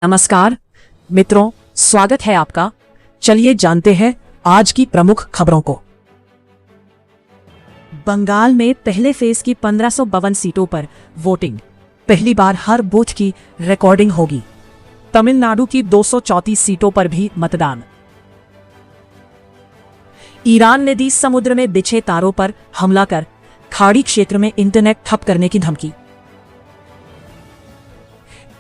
नमस्कार मित्रों, स्वागत है आपका। चलिए जानते हैं आज की प्रमुख खबरों को। बंगाल में पहले फेज की 1552 सीटों पर वोटिंग, पहली बार हर बूथ की रिकॉर्डिंग होगी। तमिलनाडु की 234 सीटों पर भी मतदान। ईरान ने दी समुद्र में बिछे तारों पर हमला कर खाड़ी क्षेत्र में इंटरनेट ठप करने की धमकी।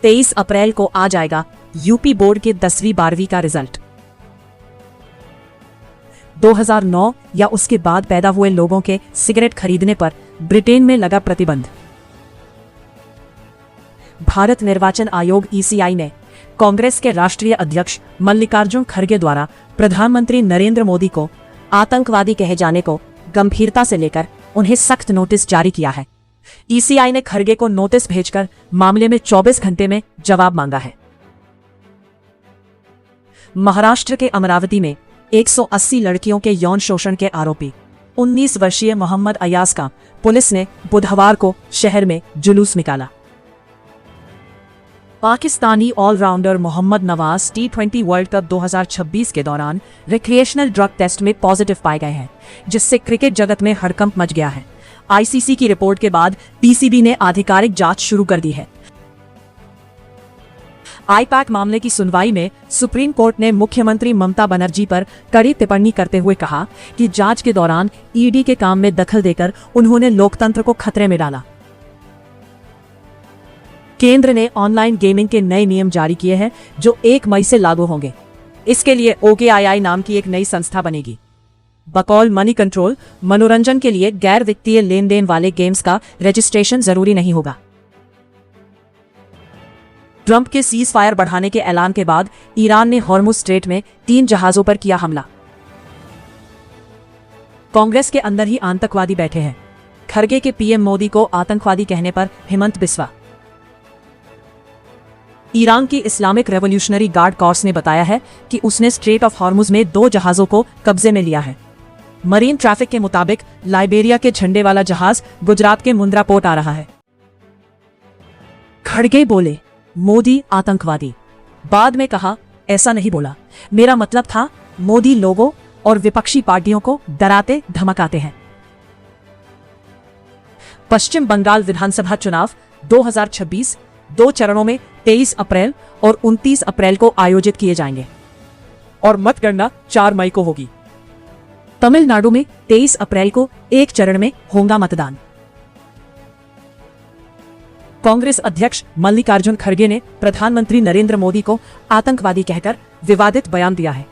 23 अप्रैल को आ जाएगा यूपी बोर्ड के 10वीं 12वीं का रिजल्ट। 2009 या उसके बाद पैदा हुए लोगों के सिगरेट खरीदने पर ब्रिटेन में लगा प्रतिबंध। भारत निर्वाचन आयोग ईसीआई ने कांग्रेस के राष्ट्रीय अध्यक्ष मल्लिकार्जुन खड़गे द्वारा प्रधानमंत्री नरेंद्र मोदी को आतंकवादी कहे जाने को गंभीरता से लेकर उन्हें सख्त नोटिस जारी किया है। ईसीआई ने खड़गे को नोटिस भेजकर मामले में 24 घंटे में जवाब मांगा है। महाराष्ट्र के अमरावती में 180 लड़कियों के यौन शोषण के आरोपी 19 वर्षीय मोहम्मद अयाज का पुलिस ने बुधवार को शहर में जुलूस निकाला। Pakistani allrounder Mohammad Nawaz T20 world cup 2026 के दौरान रिक्रिएशनल ड्रग टेस्ट में पॉजिटिव पाए गए हैं, जिससे क्रिकेट जगत में हड़कंप मच गया है। आईसीसी की रिपोर्ट के बाद पीसीबी ने आधिकारिक जांच शुरू कर दी है। आईपैक मामले की सुनवाई में सुप्रीम कोर्ट ने मुख्यमंत्री ममता बनर्जी पर कड़ी टिप्पणी करते हुए कहा कि जांच के दौरान ईडी के काम में दखल देकर उन्होंने लोकतंत्र को खतरे में डाला। केंद्र ने ऑनलाइन गेमिंग के नए नियम जारी किए हैं, जो 1 मई से लागू होंगे। इसके लिए OKII नाम की एक नई संस्था बनेगी। बकौल मनी कंट्रोल, मनोरंजन के लिए गैर वित्तीय लेन देन वाले गेम्स का रजिस्ट्रेशन जरूरी नहीं होगा। ट्रंप के सीज फायर बढ़ाने के ऐलान के बाद ईरान ने हॉर्मुज स्ट्रेट में 3 जहाजों पर किया हमला। कांग्रेस के अंदर ही आतंकवादी बैठे हैं, खड़गे के पीएम मोदी को आतंकवादी कहने पर हेमंत बिस्वा। ईरान की इस्लामिक रेवोल्यूशनरी गार्ड कोर्स ने बताया है कि उसने स्ट्रेट ऑफ हॉर्मुज में 2 जहाजों को कब्जे में लिया है। मरीन ट्रैफिक के मुताबिक लाइबेरिया के झंडे वाला जहाज गुजरात के मुंद्रा पोर्ट आ रहा है। खड़गे बोले, मोदी आतंकवादी। बाद में कहा, ऐसा नहीं बोला, मेरा मतलब था मोदी लोगों और विपक्षी पार्टियों को डराते धमकाते हैं। पश्चिम बंगाल विधानसभा चुनाव 2026 2 चरणों में 23 अप्रैल और 29 अप्रैल को आयोजित किए जाएंगे और मतगणना 4 मई को होगी। तमिलनाडु में 23 अप्रैल को एक चरण में होगा मतदान। कांग्रेस अध्यक्ष मल्लिकार्जुन खड़गे ने प्रधानमंत्री नरेंद्र मोदी को आतंकवादी कहकर विवादित बयान दिया है।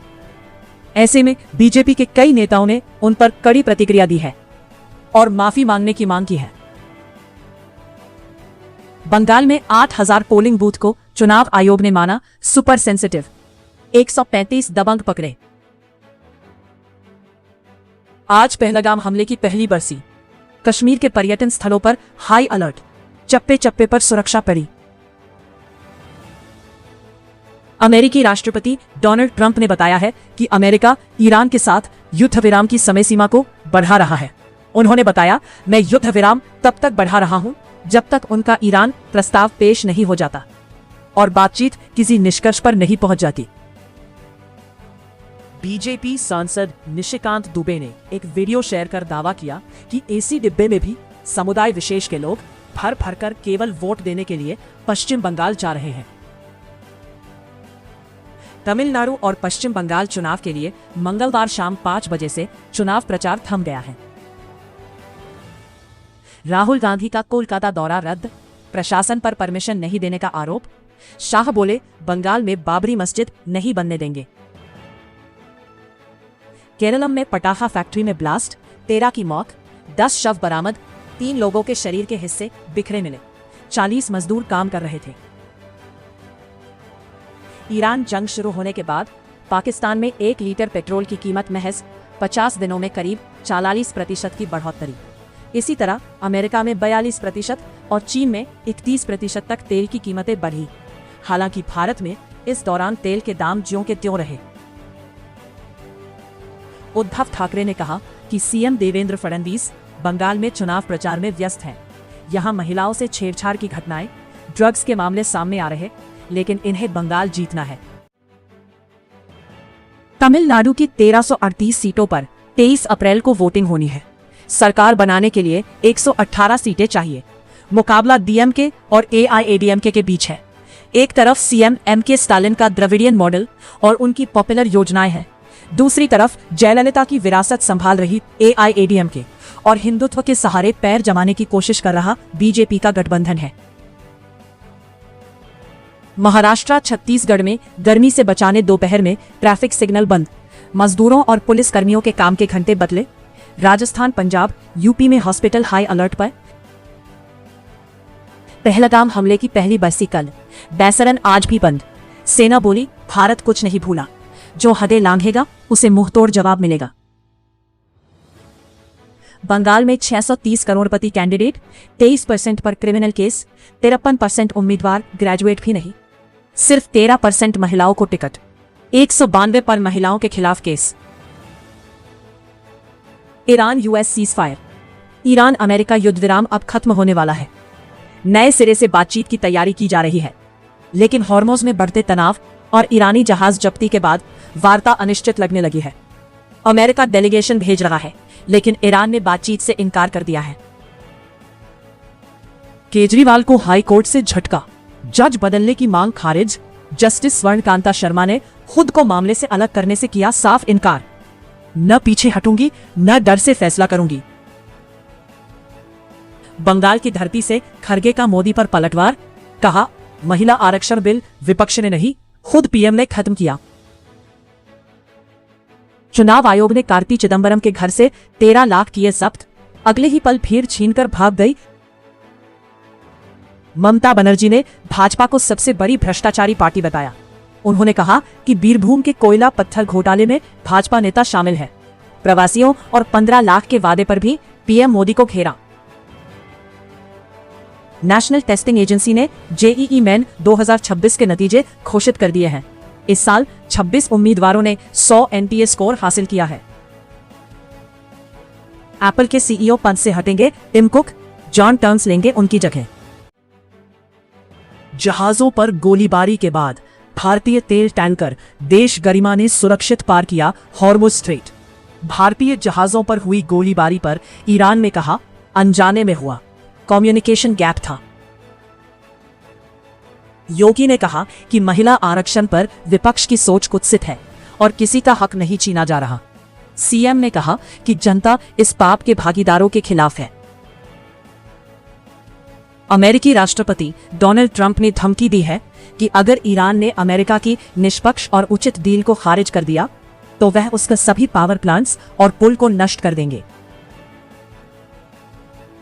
ऐसे में बीजेपी के कई नेताओं ने उन पर कड़ी प्रतिक्रिया दी है और माफी मांगने की मांग की है। बंगाल में 8000 पोलिंग बूथ को चुनाव आयोग ने माना सुपर सेंसिटिव, 135 दबंग पकड़े। आज पहलगाम हमले की पहली बरसी, कश्मीर के पर्यटन स्थलों पर हाई अलर्ट, चप्पे चप्पे पर सुरक्षा पड़ी। अमेरिकी राष्ट्रपति डोनाल्ड ट्रंप ने बताया है कि अमेरिका ईरान के साथ युद्ध विराम की समय सीमा को बढ़ा रहा है। उन्होंने बताया, मैं युद्ध विराम तब तक बढ़ा रहा हूं जब तक उनका ईरान प्रस्ताव पेश नहीं हो जाता और बातचीत किसी निष्कर्ष पर नहीं पहुंच जाती। बीजेपी सांसद निशिकांत दुबे ने एक वीडियो शेयर कर दावा किया कि एसी डिब्बे में भी समुदाय विशेष के लोग भर भर कर केवल वोट देने के लिए पश्चिम बंगाल जा रहे हैं। तमिलनाडु और पश्चिम बंगाल चुनाव के लिए मंगलवार शाम 5 बजे से चुनाव प्रचार थम गया है। राहुल गांधी का कोलकाता दौरा रद्द, प्रशासन पर परमिशन नहीं देने का आरोप। शाह बोले, बंगाल में बाबरी मस्जिद नहीं बनने देंगे। केरलम में पटाखा फैक्ट्री में ब्लास्ट, 13 की मौत, 10 शव बरामद, 3 लोगों के शरीर के हिस्से बिखरे मिले, 40 मजदूर काम कर रहे थे। ईरान जंग शुरू होने के बाद पाकिस्तान में 1 लीटर पेट्रोल की कीमत महज 50 दिनों में करीब 44% की बढ़ोतरी। इसी तरह अमेरिका में 42% और चीन में 31% तक तेल की कीमतें बढ़ी। हालांकि भारत में इस दौरान तेल के दाम ज्यों के त्यों रहे। उद्धव ठाकरे ने कहा कि सीएम देवेंद्र फडणवीस बंगाल में चुनाव प्रचार में व्यस्त हैं। यहां महिलाओं से छेड़छाड़ की घटनाएं, ड्रग्स के मामले सामने आ रहे, लेकिन इन्हें बंगाल जीतना है। तमिलनाडु की 1338 सीटों पर 23 अप्रैल को वोटिंग होनी है। सरकार बनाने के लिए 118 सीटें चाहिए। मुकाबला डीएमके और एआईएडीएमके के बीच है। एक तरफ सीएम एमके स्टालिन का द्रविडियन मॉडल और उनकी पॉपुलर योजनाएं हैं, दूसरी तरफ जयललिता की विरासत संभाल रही एआईएडीएमके और हिंदुत्व के सहारे पैर जमाने की कोशिश कर रहा बीजेपी का गठबंधन है। महाराष्ट्र छत्तीसगढ़ में गर्मी से बचाने दोपहर में ट्रैफिक सिग्नल बंद, मजदूरों और पुलिस कर्मियों के काम के घंटे बदले। राजस्थान पंजाब यूपी में हॉस्पिटल हाई अलर्ट पर। पहलगाम हमले की पहली बरसी कल, बैसरन आज भी बंद। सेना बोली भारत कुछ नहीं भूला, जो हदें लांघेगा उसे मुंहतोड़ जवाब मिलेगा। बंगाल में 630 करोड़पति कैंडिडेट, 23% पर क्रिमिनल केस, 53% उम्मीदवार ग्रेजुएट भी नहीं, सिर्फ 13% महिलाओं को टिकट, 192 पर महिलाओं के खिलाफ case. Iran US cease fire. Iran America युद्ध विराम अब खत्म होने वाला है। नए सिरे से बातचीत की तैयारी की जा रही है, लेकिन हॉर्मोज में बढ़ते तनाव और ईरानी जहाज जब्ती के बाद वार्ता अनिश्चित लगने लगी है। अमेरिका डेलीगेशन भेज रहा है, लेकिन ईरान ने बातचीत से इनकार कर दिया है। केजरीवाल को हाई कोर्ट से झटका, जज बदलने की मांग खारिज। जस्टिस स्वर्णकांता शर्मा ने खुद को मामले से अलग करने से किया साफ इनकार। न पीछे हटूंगी, न डर से फैसला करूंगी। बंगाल की धरती से खरगे का मोदी पर पलटवार, कहा महिला आरक्षण बिल विपक्ष ने नहीं, खुद पीएम ने खत्म किया। चुनाव आयोग ने कार्ति चिदंबरम के घर से 13 लाख किए जब्त, अगले ही पल फिर छीनकर भाग गई। ममता बनर्जी ने भाजपा को सबसे बड़ी भ्रष्टाचारी पार्टी बताया। उन्होंने कहा कि बीरभूम के कोयला पत्थर घोटाले में भाजपा नेता शामिल है। प्रवासियों और 15 लाख के वादे पर भी पीएम मोदी को घेरा। नेशनल टेस्टिंग एजेंसी ने जेईई मेन 2026 के नतीजे घोषित कर दिए हैं। इस साल 26 उम्मीदवारों ने 100 एनटीए स्कोर हासिल किया है। एप्पल के सीईओ पद से हटेंगे टिम कुक, जॉन टर्न्स लेंगे उनकी जगह। जहाजों पर गोलीबारी के बाद भारतीय तेल टैंकर देश गरिमा ने सुरक्षित पार किया हॉर्मुज स्ट्रेट। भारतीय जहाजों पर हुई गोलीबारी पर ईरान ने कहा अनजाने में हुआ, कम्युनिकेशन गैप था। योगी ने कहा कि महिला आरक्षण पर विपक्ष की सोच कुत्सित है और किसी का हक नहीं छीना जा रहा। सीएम ने कहा कि जनता इस पाप के भागीदारों के खिलाफ है। अमेरिकी राष्ट्रपति डोनाल्ड ट्रंप ने धमकी दी है कि अगर ईरान ने अमेरिका की निष्पक्ष और उचित डील को खारिज कर दिया तो वह उसके सभी पावर प्लांट्स और पुल को नष्ट कर देंगे।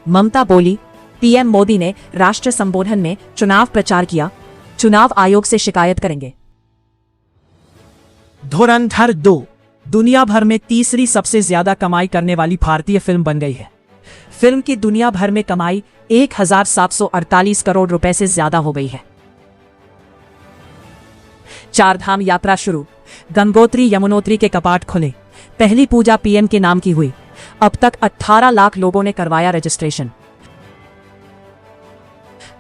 ममता बोली पीएम मोदी ने राष्ट्र संबोधन में चुनाव प्रचार किया, चुनाव आयोग से शिकायत करेंगे। धुरंधर 2 दुनिया भर में तीसरी सबसे ज्यादा कमाई करने वाली भारतीय फिल्म बन गई है। फिल्म की दुनिया भर में कमाई 1748 करोड़ रुपए से ज्यादा हो गई है। 4 धाम यात्रा शुरू, गंगोत्री यमुनोत्री के कपाट खुले, पहली पूजा पीएम के नाम की हुई। अब तक 18 लाख लोगों ने करवाया रजिस्ट्रेशन।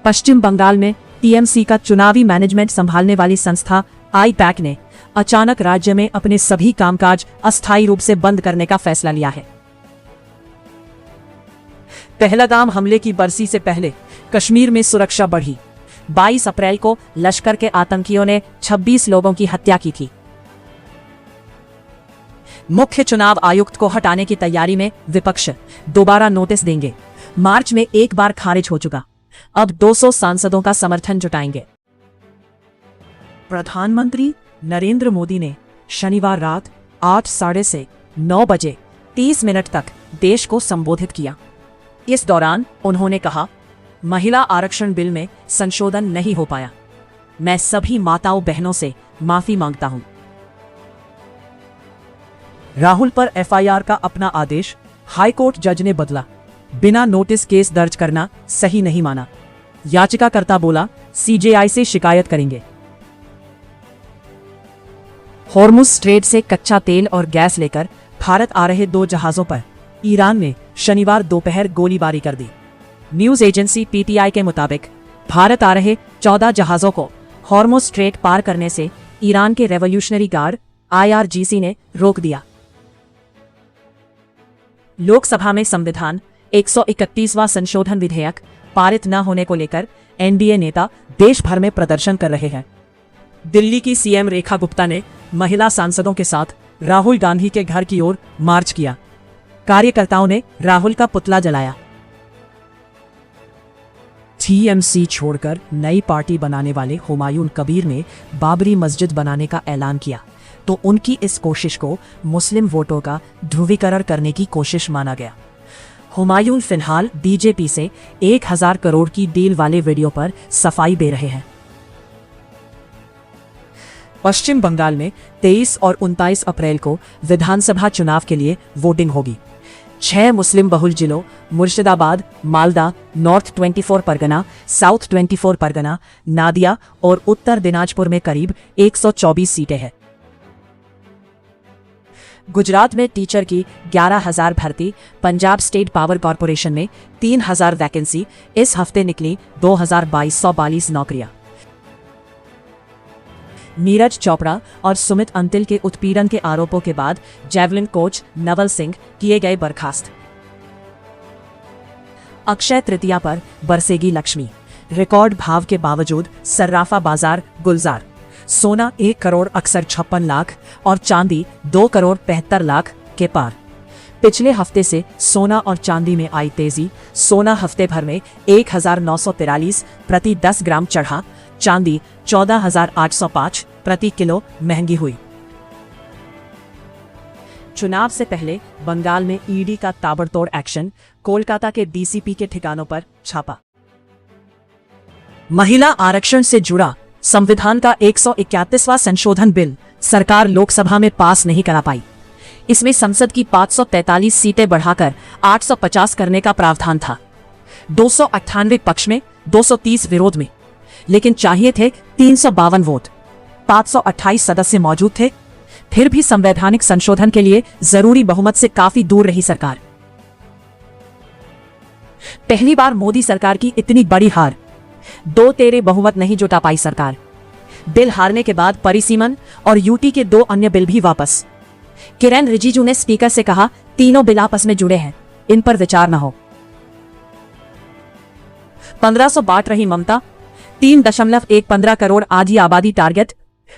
पश्चिम बंगाल में टीएमसी का चुनावी मैनेजमेंट संभालने वाली संस्था आईपैक ने अचानक राज्य में अपने सभी कामकाज अस्थायी रूप से बंद करने का फैसला लिया है। पहलगाम हमले की बरसी से पहले कश्मीर में सुरक्षा बढ़ी। 22 अप्रैल को लश्कर के आतंकियों ने 26 लोगों की हत्या की थी। मुख्य चुनाव आयुक्त को हटाने की तैयारी में विपक्ष, दोबारा नोटिस देंगे। मार्च में एक बार खारिज हो चुका, अब 200 सांसदों का समर्थन जुटाएंगे। प्रधानमंत्री नरेंद्र मोदी ने शनिवार रात 8 से 9 बजे 30 मिनट तक देश को संबोधित किया। इस दौरान उन्होंने कहा, महिला आरक्षण बिल में संशोधन नहीं हो पाया। मैं सभी माताओं बहनों से माफी मांगता हूं। राहुल पर एफआईआर का अपना आदेश हाईकोर्ट जज ने बदला। बिना नोटिस केस दर्ज करना सही नहीं माना। याचिकाकर्ता बोला सीजेआई से शिकायत करेंगे। हॉर्मुज स्ट्रेट से कच्चा तेल और गैस लेकर भारत आ रहे 2 जहाजों पर ईरान ने शनिवार दोपहर गोलीबारी कर दी। न्यूज एजेंसी पीटीआई के मुताबिक भारत आ रहे 14 जहाजों को हॉर्मुज़ स्ट्रेट पार करने से ईरान के रेवोल्यूशनरी गार्ड IRGC ने रोक दिया। लोकसभा में संविधान 131वां संशोधन विधेयक पारित न होने को लेकर NDA नेता देश भर में प्रदर्शन कर रहे हैं। दिल्ली की CM रेखा गुप्ता ने महिला सांसदों के साथ राहुल गांधी के घर की ओर मार्च किया। कार्यकर्ताओं ने राहुल का पुतला जलाया। TMC छोड़कर नई पार्टी बनाने वाले हुमायूं कबीर ने बाबरी मस्जिद बनाने का ऐलान किया, तो उनकी इस कोशिश को मुस्लिम वोटों का ध्रुवीकरण करने की कोशिश माना गया। हुमायूं फिलहाल बीजेपी से 1000 करोड़ की डील वाले वीडियो पर सफाई दे रहे हैं। पश्चिम बंगाल में 23 और 29 अप्रैल को विधानसभा चुनाव के लिए वोटिंग होगी। 6 मुस्लिम बहुल जिलों मुर्शिदाबाद, मालदा, नॉर्थ 24 परगना, साउथ 24 परगना, नादिया और उत्तर दिनाजपुर में करीब 124 सीटें हैं। गुजरात में टीचर की 11,000 भर्ती, पंजाब स्टेट पावर कॉरपोरेशन में 3,000 वैकेंसी, इस हफ्ते निकली 2,242 नौकरियां। नीरज चोपड़ा और सुमित अंतिल के उत्पीड़न के आरोपों के बाद जैवलिन कोच नवल सिंह किए गए बर्खास्त। अक्षय तृतीया पर बरसेगी लक्ष्मी, रिकॉर्ड भाव के बावजूद सर्राफा बाजार गुलजार। सोना 1 करोड़ 56 लाख और चांदी 2 करोड़ 75 लाख के पार। पिछले हफ्ते से सोना और चांदी में आई तेजी। सोना हफ्ते भर में 1943 प्रति 10 ग्राम चढ़ा, चांदी 14,805 प्रति किलो महंगी हुई। चुनाव से पहले बंगाल में ईडी का ताबड़तोड़ एक्शन, कोलकाता के डीसीपी के ठिकानों पर छापा। महिला आरक्षण से जुड़ा संविधान का 131वां संशोधन बिल सरकार लोकसभा में पास नहीं करा पाई। इसमें संसद की 543 सीटें बढ़ाकर 850 करने का प्रावधान था। 298 पक्ष में, 230 विरोध में, लेकिन चाहिए थे 352 वोट। 528 सदस्य मौजूद थे, फिर भी संवैधानिक संशोधन के लिए जरूरी बहुमत से काफी दूर रही सरकार। पहली बार मोदी सरकार की इतनी बड़ी हार। 2-13 बहुमत नहीं जुटा पाई सरकार। बिल हारने के बाद परिसीमन और यूटी के 2 अन्य बिल भी वापस। किरेन रिजिजू ने स्पीकर से कहा, तीनों बिल आपस में जुड़े हैं, इन पर विचार न हो। 1500 बांट रही ममता। 3.115 करोड़ आधी आबादी टारगेट।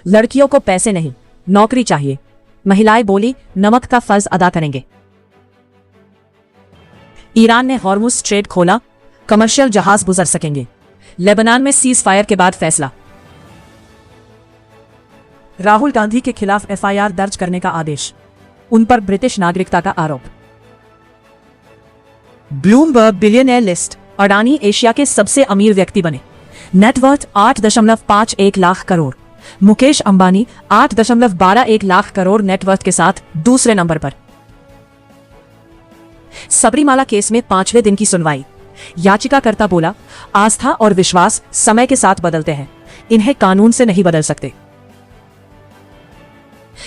लड़कियों को पैसे नहीं, नौकरी चाहिए। महिलाएं बोली, नमक का फर्ज अदा करेंगे। ईरान ने हॉर्मुज़ स्ट्रेट खोला, कमर्शियल जहाज गुजर सकेंगे। लेबनान में सीज फायर के बाद फैसला। राहुल गांधी के खिलाफ FIR दर्ज करने का आदेश, उन पर ब्रिटिश नागरिकता का आरोप। Bloomberg billionaire list, Adani Asia के सबसे अमीर व्यक्ति बने। नेटवर्थ 8.51 लाख करोड़। मुकेश अंबानी 8.121 लाख करोड़ नेटवर्थ के साथ दूसरे नंबर पर। सबरीमाला केस में 5वें दिन की सुनवाई। याचिकाकर्ता बोला, आस्था और विश्वास समय के साथ बदलते हैं, इन्हें कानून से नहीं बदल सकते।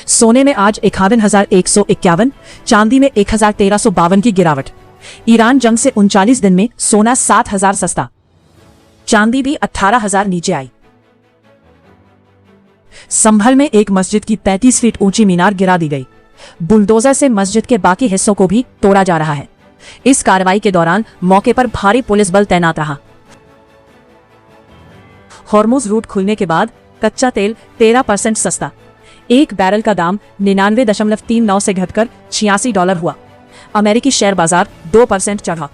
सोने में आज 51,151, चांदी में 1,1352 की गिरावट। ईरान जंग से 39 दिन में सोना 7,000 सस्ता, चांदी भी 18,000 नीचे आई। संभल में एक मस्जिद की 33 फीट ऊंची मीनार गिरा दी गई। बुलडोजर से मस्जिद के बाकी हिस्सों को भी तोड़ा जा रहा है। इस कार्रवाई के दौरान मौके पर भारी पुलिस बल तैनात रहा। हॉर्मुज़ रूट खुलने के बाद कच्चा तेल 13% सस्ता। एक बैरल का दाम 99.39 से घटकर $86 हुआ। अमेरिकी शेयर बाजार 2% चढ़ा।